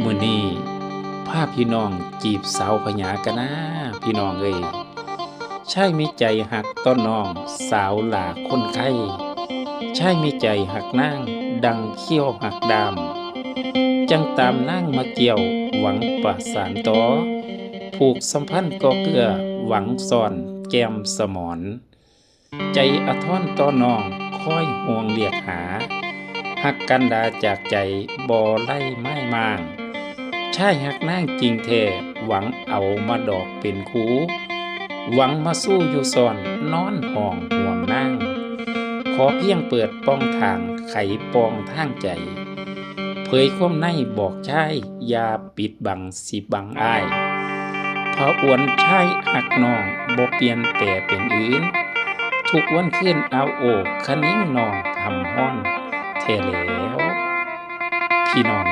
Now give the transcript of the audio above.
มื้อนี้พาพี่น้องจีบสาวพญากันนะพี่น้องเอ้ยชายมีใจหักต้นน้องสาวหลาคนไข้ชายมีใจหักนางดังเขี้ยวหักดามจังตามนางมาเกี่ยวหวังประสานต่อผูกสัมพันธ์ก็เกื้อหวังซ่อนแก้มสมรใจอาทรต่อน้องคอยห่วงเรียกหาหักกันดาจากใจบ่ไล่ไม้มาง ชายหักนางจริงแท้หวังเอามาดอกเป็นคูหวังมาสู้อยู่ซ่อนนอนห้องห่วงนางขอเพียงเปิดป้องทางไขปองทางใจเผยความในบอกชายอย่าปิดบังสิบังอายพออวนชายหักน้องบ่เปลี่ยนแปลเป็นอื่นทุกวันขึ้นเอาโอกคะนิ้งน้องทำห้อนแท้แล้วพี่น้อง